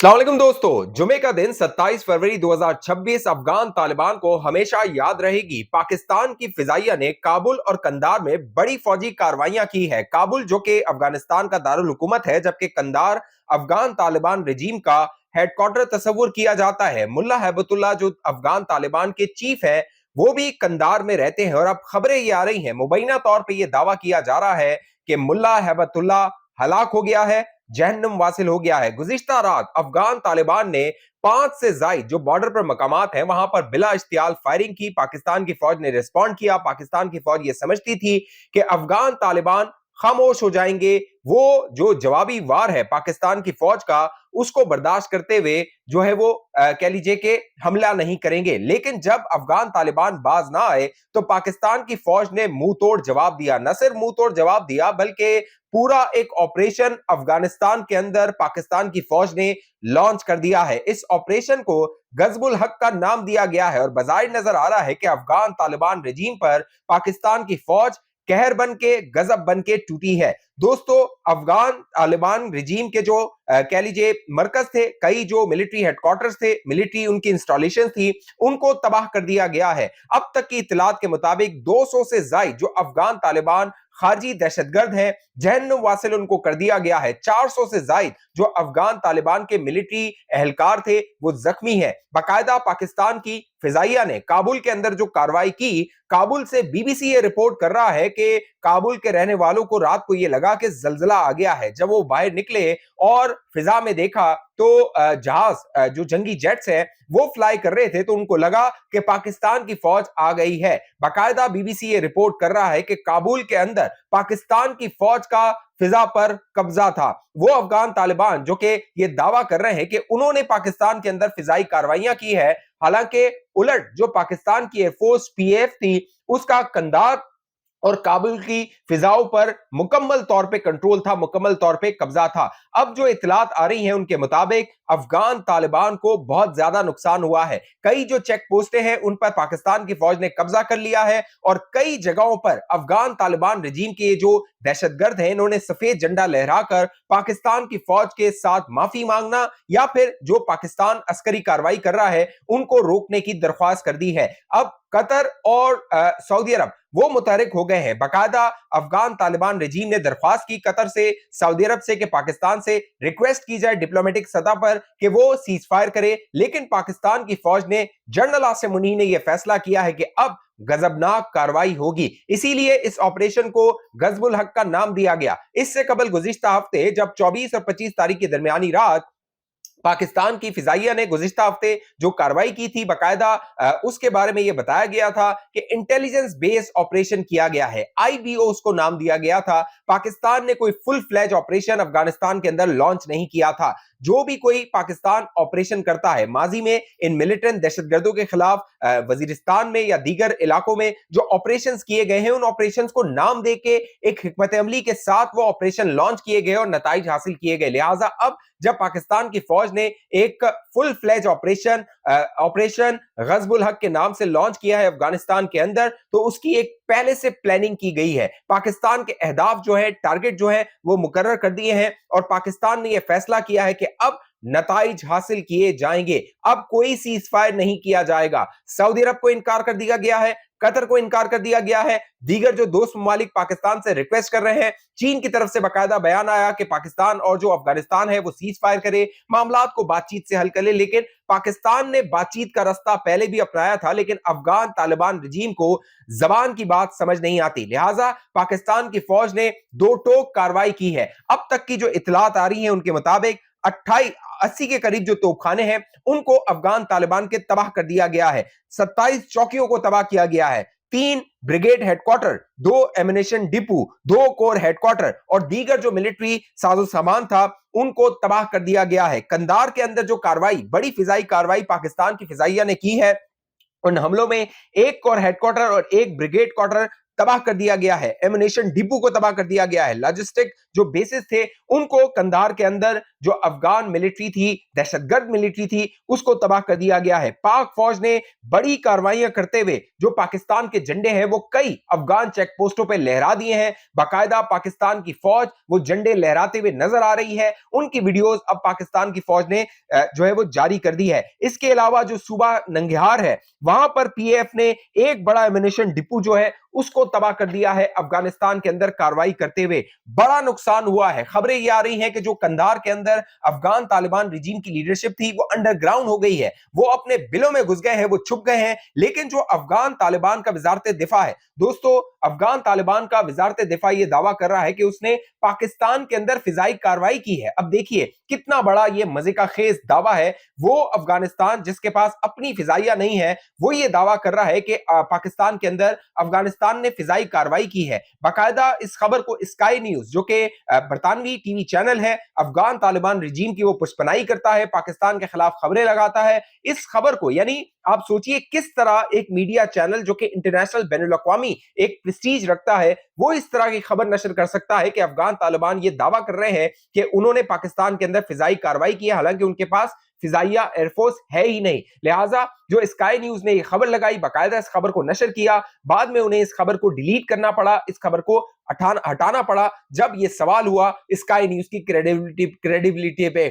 अस्सलाम वालेकुम दोस्तों, जुमे का दिन 27 फरवरी 2026 अफगान तालिबान को हमेशा याद रहेगी। पाकिस्तान की फिजाइया ने काबुल और कंधार में बड़ी फौजी कार्रवाइयां की है। काबुल जो कि अफगानिस्तान का दारुल हुकूमत है, जबकि कंधार अफगान तालिबान रजीम का हेडक्वार्टर तस्वुर किया जाता है। मुल्ला हैबतुल्लाह जो अफगान तालिबान के चीफ है, वो भी कंधार में रहते हैं और अब खबरें ये आ रही हैं, मुबैना तौर पर यह दावा किया जा रहा है कि मुल्ला हैबतुल्लाह हलाक हो गया है, जहन्नुम वासिल हो गया है। गुज़िश्ता रात अफगान तालिबान ने 5 से ज़ायद जो बॉर्डर पर मकामात हैं वहां पर बिला इश्तियाल फायरिंग की। पाकिस्तान की फौज ने रिस्पॉन्ड किया। पाकिस्तान की फौज ये समझती थी कि अफगान तालिबान खामोश हो जाएंगे, वो जो जवाबी वार है पाकिस्तान की फौज का, उसको बर्दाश्त करते हुए जो है वो कह लीजिए कि हमला नहीं करेंगे। लेकिन जब अफगान तालिबान बाज ना आए तो पाकिस्तान की फौज ने मुंह तोड़ जवाब दिया। न सिर्फ मुंह तोड़ जवाब दिया, बल्कि पूरा एक ऑपरेशन अफगानिस्तान के अंदर पाकिस्तान की फौज ने लॉन्च कर दिया है। इस ऑपरेशन को गज़बुल हक का नाम दिया गया है और बज़ाहिर नजर आ रहा है कि अफगान तालिबान रजीम पर पाकिस्तान की फौज कहर बन के, गजब बन के टूटी है। दोस्तों, अफगान तालिबान रजीम के जो कह लीजिए मरकज थे, कई जो मिलिट्री हेडक्वार्टर्स थे, मिलिट्री उनकी इंस्टॉलेशन थी, उनको तबाह कर दिया गया है। अब तक की इत्तलात के मुताबिक 200 से ज़ायद जो अफगान तालिबान खारजी दहशतगर्द हैं, जहन्नुम वासिल उनको कर दिया गया है। 400 से ज़ायद जो अफगान तालिबान के मिलिट्री एहलकार थे वो जख्मी है। बाकायदा पाकिस्तान की फिजाइया ने काबुल के अंदर जो कार्रवाई की, काबुल से बीबीसी ये रिपोर्ट कर रहा है कि काबुल के रहने वालों को रात को ये लगा कि जलजला आ गया है। जब वो बाहर निकले और फिजा में देखा तो जहाज जो जंगी जेट्स है वो फ्लाई कर रहे थे, तो उनको लगा कि पाकिस्तान की फौज आ गई है। बाकायदा बीबीसी ये रिपोर्ट कर रहा है कि काबुल के अंदर पाकिस्तान की फौज का फिजा पर कब्जा था। वो अफगान तालिबान जो कि ये दावा कर रहे हैं कि उन्होंने पाकिस्तान के अंदर फिजाई कार्रवाइयां की है, हालांकि उलट जो पाकिस्तान की एयरफोर्स पीएफ थी उसका कंधार और काबुल की फिजाओं पर मुकम्मल तौर पे कंट्रोल था, मुकम्मल तौर पे कब्जा था। अब जो इत्तलात आ रही हैं उनके मुताबिक अफगान तालिबान को बहुत ज्यादा नुकसान हुआ है। कई जो चेक पोस्टें हैं उन पर पाकिस्तान की फौज ने कब्जा कर लिया है और कई जगहों पर अफगान तालिबान रजीम के जो दहशतगर्द हैं इन्होंने सफेद झंडा लहराकर पाकिस्तान की फौज के साथ माफी मांगना या फिर जो पाकिस्तान अस्करी कार्रवाई कर रहा है उनको रोकने की दरख्वास्त कर दी है। अब कतर और सऊदी अरब वो मुतहरिक हो गए हैं। बाकायदा अफगान तालिबान रजीम ने दरख्वास्त की कतर से, सऊदी अरब से कि पाकिस्तान से रिक्वेस्ट की जाए डिप्लोमेटिक सतह पर कि वो सीज फायर करे, लेकिन पाकिस्तान की फौज ने, जनरल आसिम मुनीर ने यह फैसला किया है कि अब गजबनाक कार्रवाई होगी। इसीलिए इस ऑपरेशन को गज़बुल हक का नाम दिया गया। इससे कबल गुज़िश्ता हफ्ते जब 24 और 25 तारीख की दरमियानी रात पाकिस्तान की फिजाइया ने गुज़िश्ता हफ्ते जो कार्रवाई की थी, बाकायदा उसके बारे में यह बताया गया था कि इंटेलिजेंस बेस्ड ऑपरेशन किया गया है, आईबीओ उसको नाम दिया गया था। पाकिस्तान ने कोई फुल फ्लैज ऑपरेशन अफगानिस्तान के अंदर लॉन्च नहीं किया था। जो भी कोई पाकिस्तान ऑपरेशन करता है, माजी में इन मिलिटेंट दहशतगर्दों के खिलाफ वजीरिस्तान में या दीगर इलाकों में जो ऑपरेशंस किए गए हैं, उन ऑपरेशंस को नाम देके एक हिकमत अमली के साथ वो ऑपरेशन लॉन्च किए गए और नताइज हासिल किए गए। लिहाजा अब जब पाकिस्तान की फौज ने एक फुल फ्लैज ऑपरेशन गज़बुल हक के नाम से लॉन्च किया है अफगानिस्तान के अंदर, तो उसकी एक पहले से प्लानिंग की गई है। पाकिस्तान के अहदाफ जो है, टारगेट जो है वो मुकर्रर कर दिए हैं और पाकिस्तान ने यह फैसला किया है कि अब नताइज हासिल किए जाएंगे। अब कोई सीज फायर नहीं किया जाएगा। सऊदी अरब को इनकार कर दिया गया है, कतर को इनकार कर दिया गया है, दीगर जो दोस्त ममालिक पाकिस्तान से रिक्वेस्ट कर रहे हैं, चीन की तरफ से बाकायदा बयान आया कि पाकिस्तान और जो अफगानिस्तान है वो सीज फायर करे, मामलात को बातचीत से हल कर ले। लेकिन पाकिस्तान ने बातचीत का रास्ता पहले भी अपनाया था, लेकिन अफगान तालिबान रजीम को जबान की बात समझ नहीं आती। लिहाजा पाकिस्तान की फौज ने दो टोक कार्रवाई की है। अब तक की जो इत्तलात आ रही है उनके मुताबिक 80 के करीब जो तोपखाने हैं उनको अफगान तालिबान के तबाह कर दिया गया है। 27 चौकियों को तबाह किया गया है। 3 brigade headquarter, 2 ammunition depot, 2 corps headquarter और दीगर जो मिलिट्री साजो सामान था उनको तबाह कर दिया गया है। कंधार के अंदर जो कार्रवाई, बड़ी फिजाई कार्रवाई पाकिस्तान की फिजाइया ने की है, उन हमलों में 1 कोर हेडक्वार्टर और 1 ब्रिगेड क्वार्टर तबाह कर दिया गया है। एमिनेशन डिपो को तबाह कर दिया गया है। लॉजिस्टिक जो बेसिस थे उनको कंधार के अंदर जो अफगान मिलिट्री थी, दहशतगर्द मिलिट्री थी, उसको तबाह कर दिया गया है। पाक फौज ने बड़ी कार्रवाइयां करते हुए जो पाकिस्तान के झंडे हैं वो कई अफगान चेक पोस्टों पे लहरा दिए हैं। बाकायदा पाकिस्तान की फौज वो झंडे लहराते हुए नजर आ रही है। उनकी वीडियोस अब पाकिस्तान की फौज ने जो है वो जारी कर दी है। इसके अलावा जो सूबा नंगहार है वहां पर पीएफ ने एक बड़ा एम्युनिशन डिपो जो है उसको तबाह कर दिया है। अफगानिस्तान के अंदर कार्रवाई करते हुए बड़ा नुकसान हुआ है। खबरें ये आ रही हैं कि जो कंधार के अंदर अफगान तालिबान रिजीम की लीडरशिप थी वो अंडरग्राउंड हो गई है, वो अपने बिलों में घुस गए हैं, वो छुप गए हैं। लेकिन जो अफगान तालिबान का वजारत दिफा है दोस्तों, अफगान तालिबान का वजारत दिफा ये दावा कर रहा है कि उसने पाकिस्तान के अंदर फिजाई कार्रवाई की है। अब देखिए कितना बड़ा ये मजे का खेज दावा है। वो अफगानिस्तान जिसके पास अपनी फिजाइया नहीं है वो ये दावा कर रहा है कि पाकिस्तान के अंदर अफगानिस्तान ने फिजाई कार्रवाई की है। बाकायदा इस खबर को स्काई न्यूज जो कि बरतानवी टीवी चैनल है, अफगान तालिबान रिजीम की वो पुष्पनाई करता है, पाकिस्तान के खिलाफ खबरें लगाता है। इस खबर को यानी आप सोचिए किस तरह एक मीडिया चैनल जो कि इंटरनेशनल बैनुल-अक़वामी एक प्रेस्टीज रखता है वो इस तरह की खबर नशर कर सकता है कि अफगान तालिबान ये दावा कर रहे हैं कि उन्होंने पाकिस्तान के अंदर फिजाई कार्रवाई की है, हालांकि उनके पास फिजाइया एयरफोर्स है ही नहीं। लिहाजा जो स्काई न्यूज ने ये खबर लगाई, बाकायदा इस खबर को नशर किया, बाद में उन्हें इस खबर को डिलीट करना पड़ा, इस खबर को हटाना पड़ा जब ये सवाल हुआ स्काई न्यूज की क्रेडिबिलिटी पे।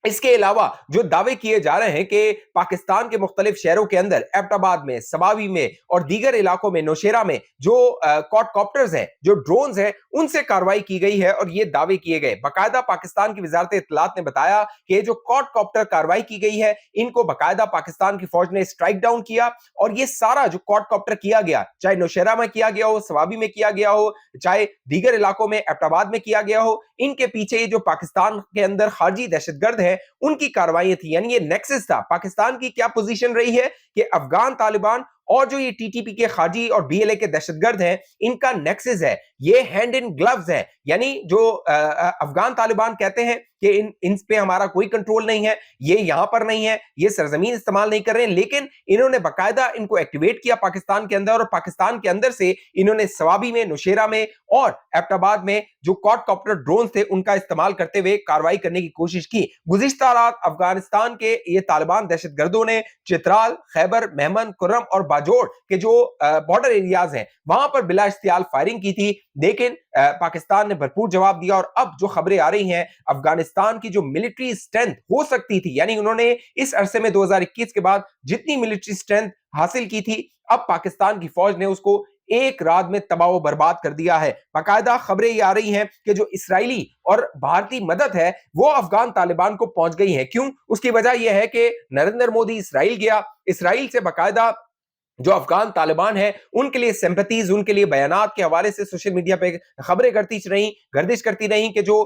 इसके अलावा जो दावे किए जा रहे हैं कि पाकिस्तान के मुख्तलिफ शहरों के अंदर एबटाबाद में, सबावी में और दीगर इलाकों में, नौशेरा में जो क्वाडकॉप्टर्स हैं, जो ड्रोन्स हैं, उनसे कार्रवाई की गई है और ये दावे किए गए। बाकायदा पाकिस्तान की वजारत इत्तलात ने बताया कि जो क्वाडकॉप्टर कार्रवाई की गई है इनको बाकायदा पाकिस्तान की फौज ने स्ट्राइक डाउन किया और ये सारा जो क्वाडकॉप्टर किया गया, चाहे नौशेरा में किया गया हो, सबावी में किया गया हो, चाहे दीगर इलाकों में एबटाबाद में किया गया हो, इनके पीछे ये जो पाकिस्तान के अंदर खारजी दहशतगर्द है उनकी कार्रवाई थी। यानी ये नेक्सस था। पाकिस्तान की क्या पोजीशन रही है कि अफगान तालिबान और जो ये टीटीपी के खारजी और बीएलए के दहशतगर्द हैं इनका नेक्सस है, ये हैंड इन ग्लव्स है। यानी जो अफगान तालिबान कहते हैं कि इन पे हमारा कोई कंट्रोल नहीं है, ये यहां पर नहीं है, ये सरजमीन इस्तेमाल नहीं कर रहे हैं, लेकिन इन्होंने बाकायदा इनको एक्टिवेट किया पाकिस्तान के अंदर और पाकिस्तान के अंदर से इन्होंने सवाबी में, नौशेरा में और एबटाबाद में जो क्वाडकॉप्टर ड्रोन थे उनका इस्तेमाल करते हुए कार्रवाई करने की कोशिश की। गुज़िश्ता रात अफगानिस्तान के ये तालिबान दहशतगर्दों ने चित्राल, खैबर, मेहमन, कुर्रम और बाजोड़ के जो बॉर्डर एरियाज हैं वहां पर बिला इख्तियार फायरिंग की थी, लेकिन पाकिस्तान ने भरपूर जवाब दिया। और अब जो खबरें आ रही हैं अफगानिस्तान की जो मिलिट्री स्ट्रेंथ हो सकती थी, यानी उन्होंने इस अरसे में 2021 के बाद जितनी मिलिट्री स्ट्रेंथ हासिल की थी, अब पाकिस्तान की फौज ने उसको एक रात में तबाह बर्बाद कर दिया है। बाकायदा खबरें ये आ रही हैं कि जो इस्राएली और भारतीय मदद है वो अफगान तालिबान को पहुंच गई है। क्यों? उसकी वजह यह है कि नरेंद्र मोदी इस्राएल गया, इस्राएल से बाकायदा जो अफगान तालिबान है उनके लिए सिंपैथीज, उनके लिए बयानात के हवाले से सोशल मीडिया पे खबरें गर्दिश करती रही कि जो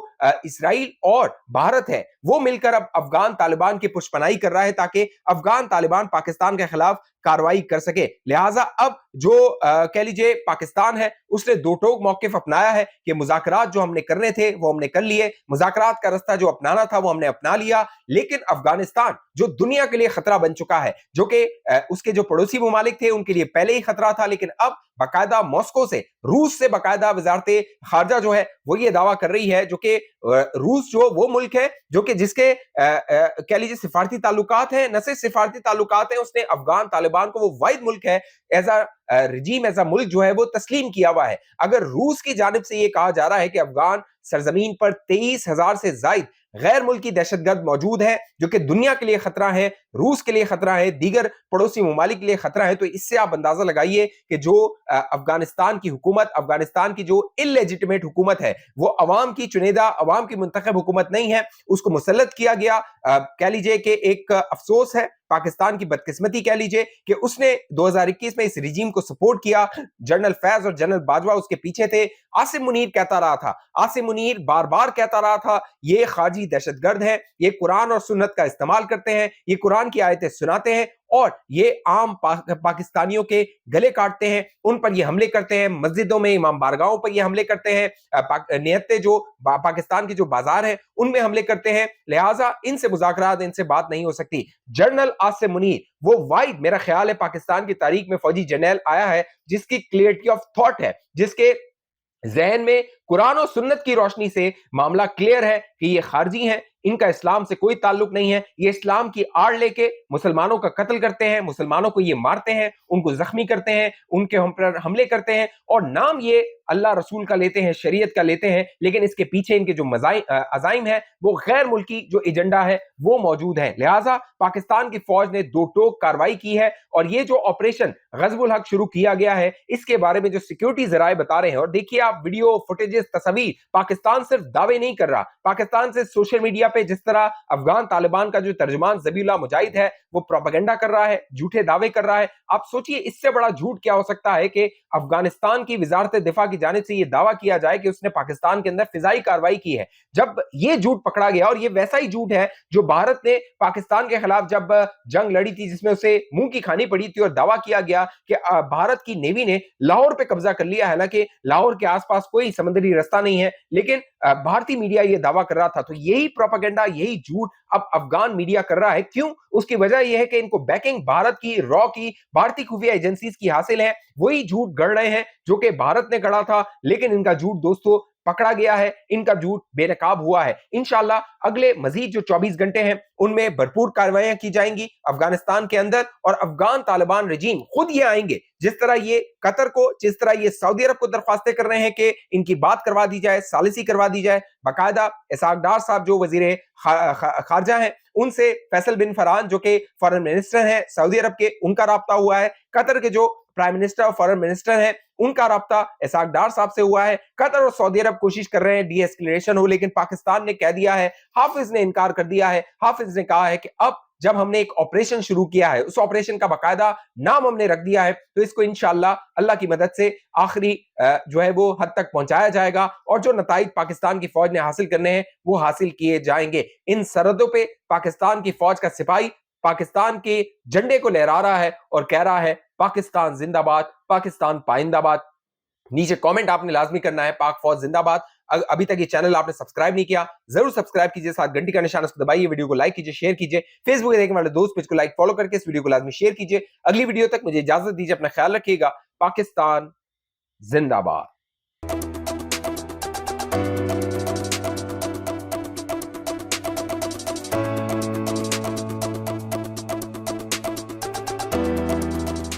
इस्राएल और भारत है वो मिलकर अब अफगान तालिबान की पुष्पनाई कर रहा है ताकि अफगान तालिबान पाकिस्तान के खिलाफ कार्रवाई कर सके। लिहाजा अब जो कह लीजिए पाकिस्तान है उसने दो टोक मौकिफ अपनाया है कि मुज़ाकरात जो हमने करने थे वो हमने कर लिए, मुज़ाकरात का रास्ता जो अपनाना था वो हमने अपना लिया, लेकिन अफगानिस्तान जो दुनिया के लिए खतरा बन चुका है, जो कि उसके जो पड़ोसी मुमालिक थे उनके लिए पहले ही खतरा था, लेकिन अब बाकायदा मॉस्को से, रूस से बाकायदा वजारत खारजा जो है वो ये दावा कर रही है, जो कि रूस जो वो मुल्क है जो कि जिसके कह लीजिए सिफारती ताल्लुकात हैं, न सिर्फ सिफारती ताल्लुकात हैं, उसने अफगान तालिबान को वो वाहिद मुल्क है as a regime, as a मुल्क जो है वो तस्लीम किया हुआ है। अगर रूस की जानिब से ये कहा जा रहा है कि अफगान सरजमीन पर 23,000 से जायद गैर मुल्की दहशतगर्द मौजूद है जो कि दुनिया के लिए खतरा है, रूस के लिए खतरा है, दीगर पड़ोसी ममालिक के लिए खतरा है, तो इससे आप अंदाजा लगाइए कि जो अफगानिस्तान की हुकूमत, अफगानिस्तान की जो इलेजिटिमेट हुकूमत है वो अवाम की चुनिदा, अवाम की मुंतखब हुकूमत नहीं है, उसको मुसल्लत किया गया। कह लीजिए कि एक अफसोस है, पाकिस्तान की बदकिस्मती कह लीजिए कि उसने 2021 में इस रिजीम को सपोर्ट किया। जनरल फैज और जनरल बाजवा उसके पीछे थे। आसिम मुनीर कहता रहा था, आसिम मुनीर बार बार कहता रहा था ये खारजी दहशतगर्द है, ये कुरान और सुन्नत का इस्तेमाल करते हैं, ये कुरान की आयतें सुनाते हैं और ये आम पाकिस्तानियों के गले काटते हैं, उन पर ये हमले करते हैं, मस्जिदों में, इमाम बारगाहों पर ये हमले करते हैं, नियतें जो पाकिस्तान के जो बाजार है उनमें हमले करते हैं, लिहाजा इनसे मुज़ाकरात, इनसे बात नहीं हो सकती। जनरल आसिम मुनीर वो वाइड, मेरा ख्याल है पाकिस्तान की तारीख में फौजी जनरल आया है जिसकी क्लियरिटी ऑफ थॉट है, जिसके जहन में कुरान और सुन्नत की रोशनी से मामला क्लियर है कि ये खारजी हैं, इनका इस्लाम से कोई ताल्लुक नहीं है, ये इस्लाम की आड़ लेके मुसलमानों का कत्ल करते हैं, मुसलमानों को ये मारते हैं, उनको जख्मी करते हैं, उनके हम पर हमले करते हैं और नाम ये अल्लाह रसूल का लेते हैं, शरीयत का लेते हैं, लेकिन इसके पीछे इनके जो अजाइम है वो गैर मुल्की जो एजेंडा है वो मौजूद है। लिहाजा पाकिस्तान की फौज ने दो टोक कार्रवाई की है और ये जो ऑपरेशन गज़बुल हक शुरू किया गया है इसके बारे में जो सिक्योरिटी जराए बता रहे हैं, और देखिए आप वीडियो फुटेजेस तस्वीर, पाकिस्तान सिर्फ दावे नहीं कर रहा, पाकिस्तान से सोशल मीडिया पे जिस तरह अफगान तालिबान का जो तर्जुमान ज़बीहुल्लाह मुजाहिद है वो प्रोपेगेंडा कर रहा है, झूठे दावे कर रहा है। आप सोचिए इससे बड़ा झूठ क्या हो सकता है कि अफगानिस्तान की वजारत दिफा की जानिब से यह दावा किया जाए कि उसने पाकिस्तान के अंदर फिजाई कार्रवाई की है। जब ये झूठ पकड़ा गया, और ये वैसा ही झूठ है जो भारत ने पाकिस्तान के खिलाफ जब जंग लड़ी थी जिसमें उसे मुंह की खानी पड़ी थी और दावा किया गया कि भारत की नेवी ने लाहौर पे कब्जा कर लिया, हालांकि लाहौर के आसपास कोई समुद्री रास्ता नहीं है, लेकिन भारतीय मीडिया ये दावा कर रहा था। तो यही प्रोपेगेंडा, यही झूठ अब अफगान मीडिया कर रहा है। क्यों? उसकी वजह यह है कि इनको बैकिंग भारत की, रॉ की, भारतीय खुफिया एजेंसीज की हासिल है। वही झूठ गढ़ रहे हैं जो कि भारत ने गढ़ा था, लेकिन इनका झूठ दोस्तों पकड़ा गया है, इनका झूठ बेनकाब हुआ है। इंशाल्लाह अगले मजीद जो 24 घंटे हैं उनमें भरपूर कार्रवाइयां की जाएंगी अफगानिस्तान के अंदर, और अफगान तालिबान रजीम खुद ये आएंगे, जिस तरह ये कतर को, जिस तरह ये सऊदी अरब को दरख्वास्तें कर रहे हैं कि इनकी बात करवा दी जाए, सालिसी करवा दी जाए। बाकायदा इसाक डार साहब जो वजीर खारजा हैं उनसे फैसल बिन फरहान जो कि फॉरेन मिनिस्टर हैं सऊदी अरब के, उनका राब्ता हुआ है। कतर के जो प्राइम मिनिस्टर और फॉरेन मिनिस्टर हैं उनका राब्ता इसाक डार साहब से हुआ है। कतर और सऊदी अरब कोशिश कर रहे हैं डी एस्केलेशन हो, लेकिन पाकिस्तान ने कह दिया है, हाफिज ने इनकार कर दिया है। हाफिज ने कहा है कि अब जब हमने एक ऑपरेशन शुरू किया है, उस ऑपरेशन का बाकायदा नाम हमने रख दिया है, तो इसको इंशाल्लाह अल्लाह की मदद से आखिरी जो है वो हद तक पहुंचाया जाएगा और जो नताइज पाकिस्तान की फौज ने हासिल करने हैं वो हासिल किए जाएंगे। इन सरहदों पे पाकिस्तान की फौज का सिपाही पाकिस्तान के झंडे को लहरा रहा है और कह रहा है पाकिस्तान जिंदाबाद, पाकिस्तान पाइंदाबाद। नीचे कमेंट आपने लाजमी करना है, पाक फौज जिंदाबाद। अभी तक ये चैनल आपने सब्सक्राइब नहीं किया, जरूर सब्सक्राइब कीजिए, साथ घंटी का निशान उसको दबाइए, वीडियो को लाइक कीजिए, शेयर कीजिए, फेसबुक पे देखने वाले दोस्त पेज को लाइक फॉलो करके इस वीडियो को लाजमी शेयर कीजिए। अगली वीडियो तक मुझे इजाजत दीजिए, अपना ख्याल रखिएगा। पाकिस्तान जिंदाबाद।